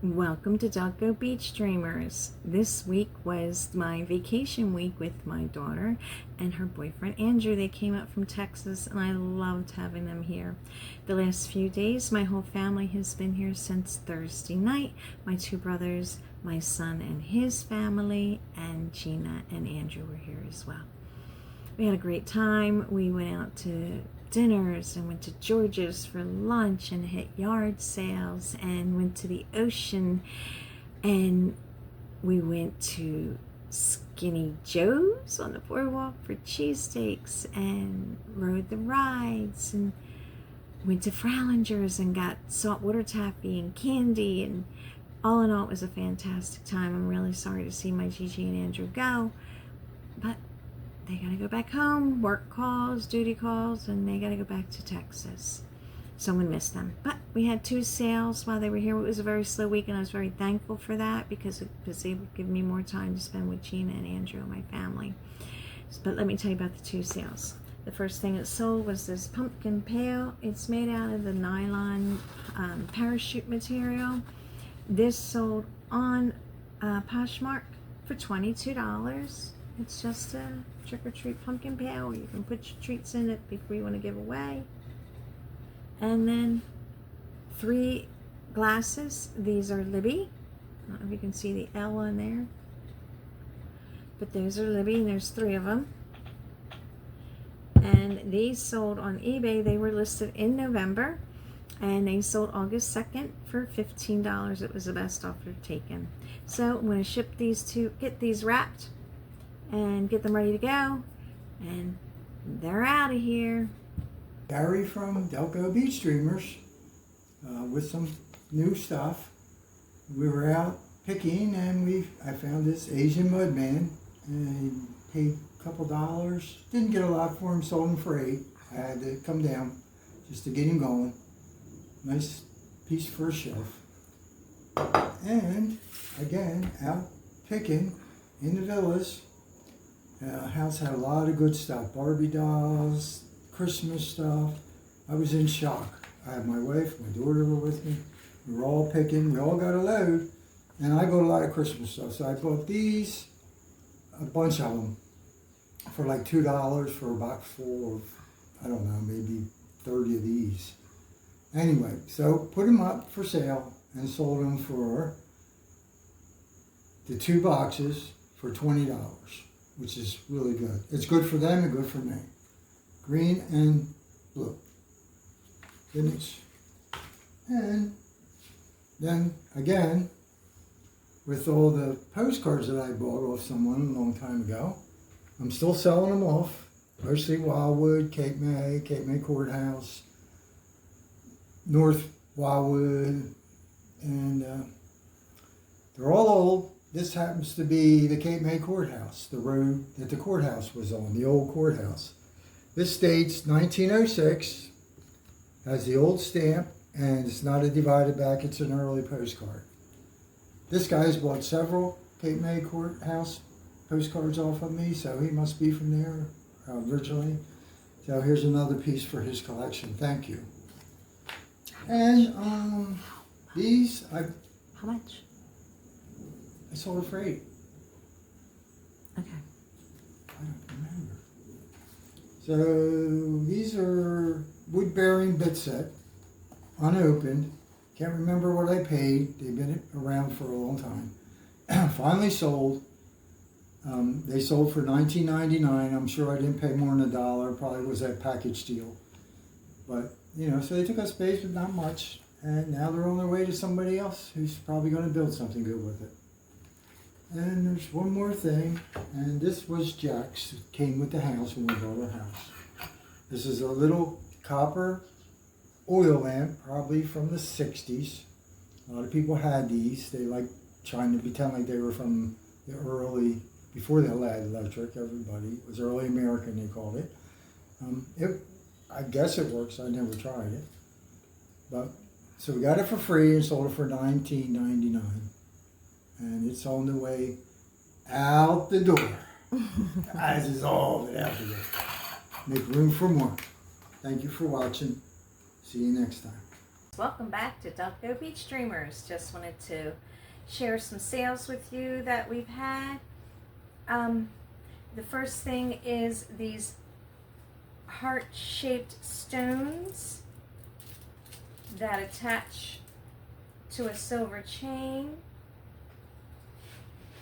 Welcome to Delco Beach Dreamers. This week was my vacation week with my daughter and her boyfriend Andrew. They came up from Texas and I loved having them here. The last few days, my whole family has been here since Thursday night. My two brothers, my son and his family, and Gina and Andrew were here as well. We had a great time. We went out to dinners and went to George's for lunch and hit yard sales and went to the ocean, and we went to Skinny Joe's on the boardwalk for cheesesteaks and rode the rides, and went to Frowlinger's and got saltwater taffy and candy, and all in all it was a fantastic time. I'm really sorry to see my Gigi and Andrew go, but they gotta go back home, work calls, duty calls, and they gotta go back to Texas. Someone missed them. But we had 2 sales while they were here. It was a very slow week, and I was very thankful for that because it was able to give me more time to spend with Gina and Andrew and my family. But let me tell you about the 2 sales. The first thing it sold was this pumpkin pail. It's made out of the nylon parachute material. This sold on Poshmark for $22. It's just a trick-or-treat pumpkin pail. You can put your treats in it before you want to give away. And then 3 glasses. These are Libby. I don't know if you can see the L on there. But those are Libby, and there's 3 of them. And these sold on eBay. They were listed in November. And they sold August 2nd for $15. It was the best offer taken. So I'm going to ship these 2, get these wrapped, and get them ready to go, and they're out of here. Gary from Delco Beach Dreamers with some new stuff. We were out picking and I found this Asian mud man and paid a couple dollars. Didn't get a lot for him, sold him for $8. I had to come down just to get him going. Nice piece for a shelf. And again, out picking in the villas. House had a lot of good stuff. Barbie dolls, Christmas stuff. I was in shock. I had my wife, my daughter were with me. We were all picking. We all got a load. And I bought a lot of Christmas stuff. So I bought these, a bunch of them, for like $2 for a box full of, I don't know, maybe 30 of these. Anyway, so put them up for sale and sold them for the 2 boxes for $20. Which is really good. It's good for them and good for me. Green and blue. Finish. And then again, with all the postcards that I bought off someone a long time ago, I'm still selling them off. Mostly Wildwood, Cape May Courthouse, North Wildwood, and they're all old. This happens to be the Cape May Courthouse, the road that the courthouse was on, the old courthouse. This dates 1906, has the old stamp, and it's not a divided back, it's an early postcard. This guy's bought several Cape May Courthouse postcards off of me, so he must be from there originally. So here's another piece for his collection. Thank you. And these, How much? I sold it for $8. Okay. I don't remember. So these are wood bearing bit set, unopened. Can't remember what I paid. They've been around for a long time. Finally sold. They sold for $19.99. I'm sure I didn't pay more than $1. Probably was that package deal. But so they took up space, but not much. And now they're on their way to somebody else who's probably going to build something good with it. And there's one more thing, and this was Jack's. It came with the house when we bought our house. This is a little copper oil lamp, probably from the 60s. A lot of people had these. They like trying to pretend like they were from the early, before they had electric, everybody. It was early American, they called it. I guess it works. I never tried it. But so we got it for free and sold it for $19.99. And it's on the way out the door. As is all of it out the door. Make room for more. Thank you for watching. See you next time. Welcome back to Delco Beach Dreamers. Just wanted to share some sales with you that we've had. The first thing is these heart-shaped stones that attach to a silver chain.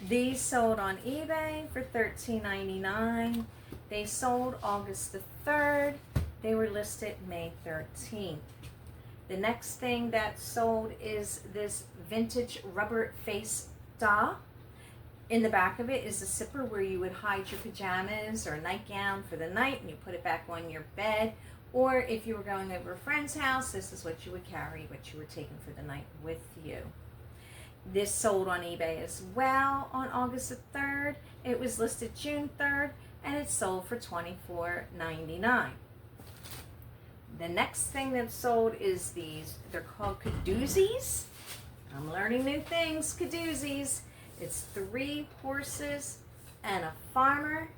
These sold on eBay for $13.99. They sold August the 3rd. They were listed May 13th. The next thing that sold is this vintage rubber face doll. In the back of it is a zipper where you would hide your pajamas or nightgown for the night, and you put it back on your bed. Or if you were going over a friend's house, this is what you would carry, what you were taking for the night with you. This sold on eBay as well on August the 3rd. It was listed June 3rd, and it sold for $24.99. The next thing that sold is these, they're called cadoozes. I'm learning new things, cadoozes. It's 3 horses and a farmer.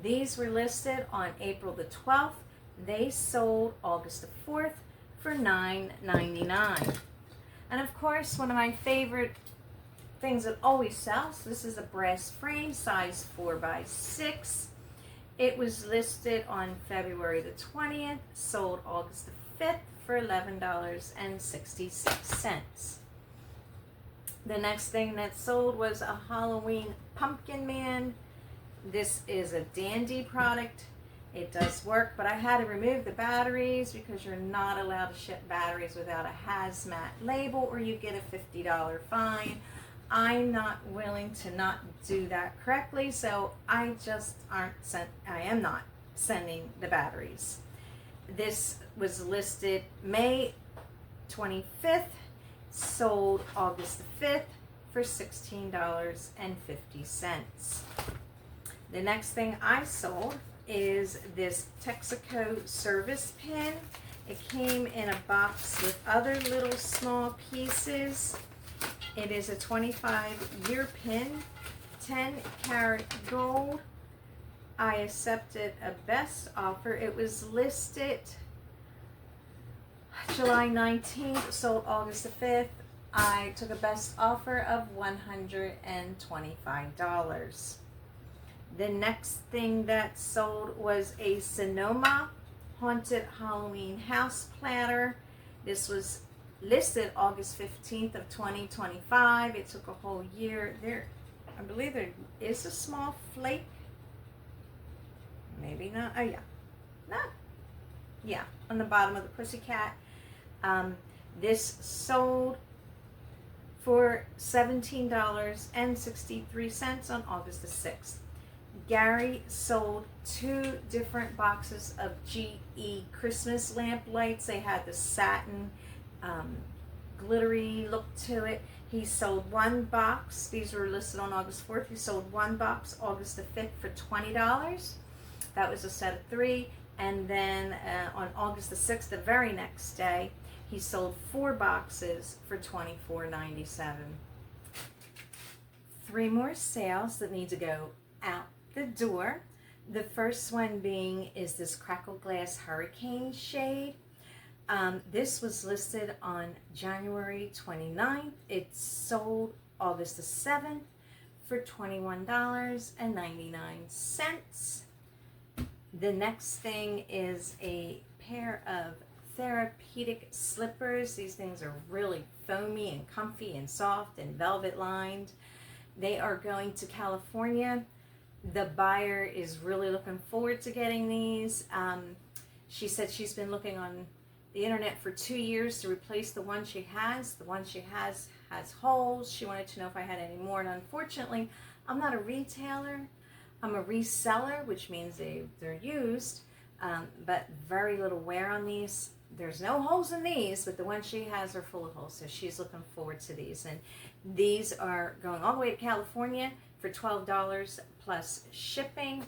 These were listed on April the 12th. They sold August the 4th for $9.99. And of course, one of my favorite things that always sells, this is a brass frame, size 4x6. It was listed on February the 20th, sold August the 5th for $11.66. The next thing that sold was a Halloween pumpkin man. This is a Dandy product. It does work, but I had to remove the batteries because you're not allowed to ship batteries without a hazmat label or you get a $50 fine. I'm not willing to not do that correctly, so I am not sending the batteries. This was listed May 25th, sold August the 5th for $16.50. The next thing I sold is this Texaco service pin. It came in a box with other little small pieces. It is a 25-year pin, 10 karat gold. I accepted a best offer. It was listed July 19th, sold August the 5th. I took a best offer of $125. The next thing that sold was a Sonoma Haunted Halloween House Platter. This was listed August 15th of 2025. It took a whole year. I believe there is a small flake. Maybe not. Oh yeah. No. Yeah, on the bottom of the pussycat. This sold for $17.63 on August the 6th. Gary sold 2 different boxes of GE Christmas lamp lights. They had the satin glittery look to it. He sold 1 box. These were listed on August 4th. He sold 1 box August the 5th for $20. That was a set of 3. And then on August the 6th, the very next day, he sold 4 boxes for $24.97. 3 more sales that need to go out the door. The first one being is this Crackle Glass Hurricane Shade. This was listed on January 29th. It sold August the 7th for $21.99. The next thing is a pair of therapeutic slippers. These things are really foamy and comfy and soft and velvet lined. They are going to California. The buyer is really looking forward to getting these. She said she's been looking on the internet for 2 years to replace the one she has. The one she has holes. She wanted to know if I had any more, and unfortunately, I'm not a retailer. I'm a reseller, which means they're used, but very little wear on these. There's no holes in these, but the ones she has are full of holes, so she's looking forward to these. And these are going all the way to California for $12 plus shipping.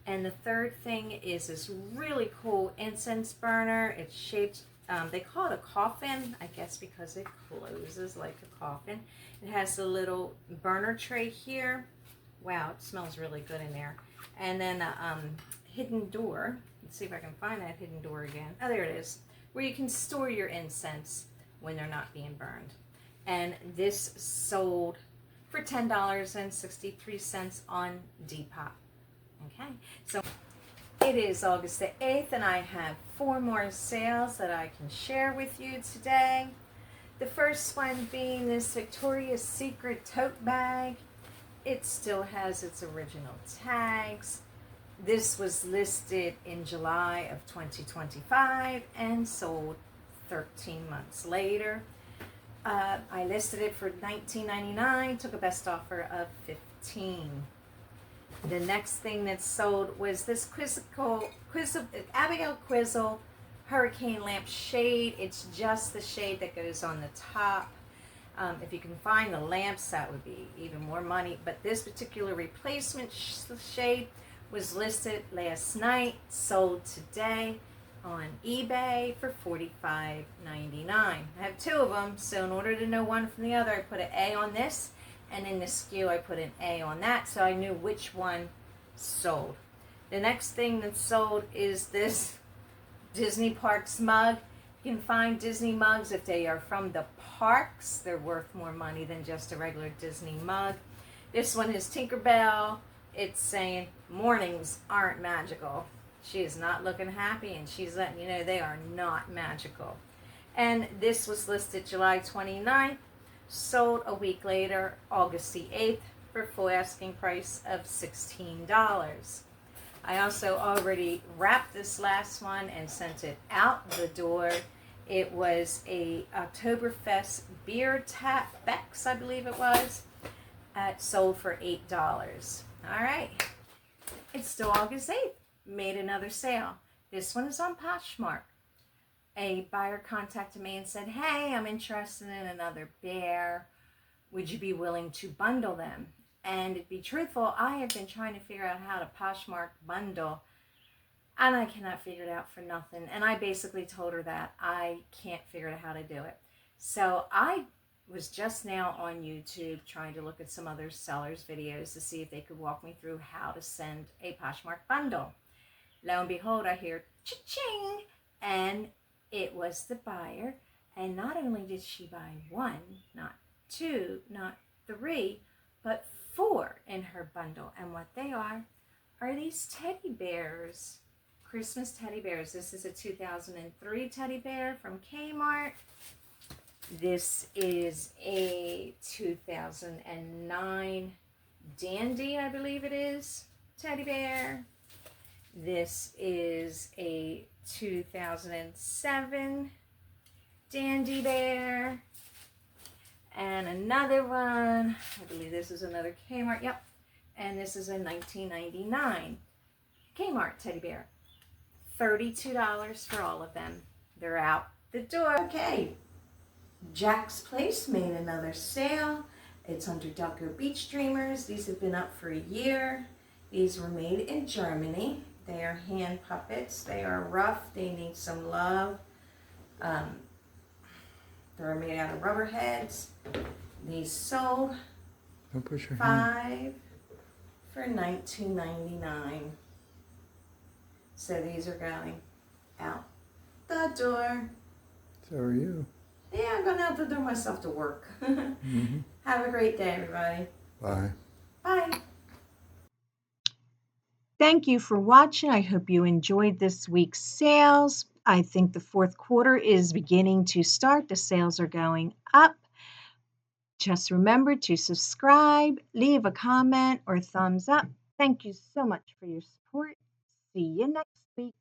And the third thing is this really cool incense burner. It's shaped, they call it a coffin, I guess because it closes like a coffin. It has a little burner tray here. Wow, it smells really good in there. And then a hidden door. Let's see if I can find that hidden door again. Oh, there it is. Where you can store your incense. when they're not being burned. And this sold for $10.63 on Depop. Okay, so it is August the 8th, and I have 4 more sales that I can share with you today. The first one being this Victoria's Secret tote bag. It still has its original tags. This was listed in July of 2025 and sold 13 months later. I listed it for $19.99, took a best offer of $15. The next thing that sold was this Abigail Quizzle Hurricane Lamp Shade. It's just the shade that goes on the top. If you can find the lamps, that would be even more money. But this particular replacement shade was listed last night, sold today on eBay for $45.99. I have 2 of them, so in order to know one from the other, I put an A on this, and in the SKU I put an A on that, so I knew which one sold. The next thing that sold is this Disney Parks mug. You can find Disney mugs if they are from the parks. They're worth more money than just a regular Disney mug. This one is Tinkerbell. It's saying mornings aren't magical. She is not looking happy, and she's letting you know they are not magical. And this was listed July 29th, sold a week later, August the 8th, for full asking price of $16. I also already wrapped this last one and sent it out the door. It was a Oktoberfest beer tap Bex, I believe it was. Sold for $8. All right. It's still August 8th. Made another sale. This one is on Poshmark. A buyer contacted me and said, hey, I'm interested in another bear. Would you be willing to bundle them? And to be truthful, I have been trying to figure out how to Poshmark bundle, and I cannot figure it out for nothing. And I basically told her that I can't figure out how to do it. So I was just now on YouTube trying to look at some other sellers' videos to see if they could walk me through how to send a Poshmark bundle. Lo and behold, I hear cha-ching, and it was the buyer. And not only did she buy 1, not 2, not 3, but 4 in her bundle. And what they are these teddy bears, Christmas teddy bears. This is a 2003 teddy bear from Kmart. This is a 2009 Dandy, I believe it is, teddy bear. This is a 2007 Dandy Bear. And another one, I believe this is another Kmart, yep. And this is a 1999 Kmart teddy bear. $32 for all of them. They're out the door. Okay, Jack's Place made another sale. It's under Delco Beach Dreamers. These have been up for a year. These were made in Germany. They are hand puppets. They are rough. They need some love. They're made out of rubber heads. These sold Don't push your 5 for $19.99. So these are going out the door. So are you. Yeah, I'm going out the door myself to work. Have a great day, everybody. Bye. Bye. Thank you for watching. I hope you enjoyed this week's sales. I think the 4th quarter is beginning to start. The sales are going up. Just remember to subscribe, leave a comment or thumbs up. Thank you so much for your support. See you next week.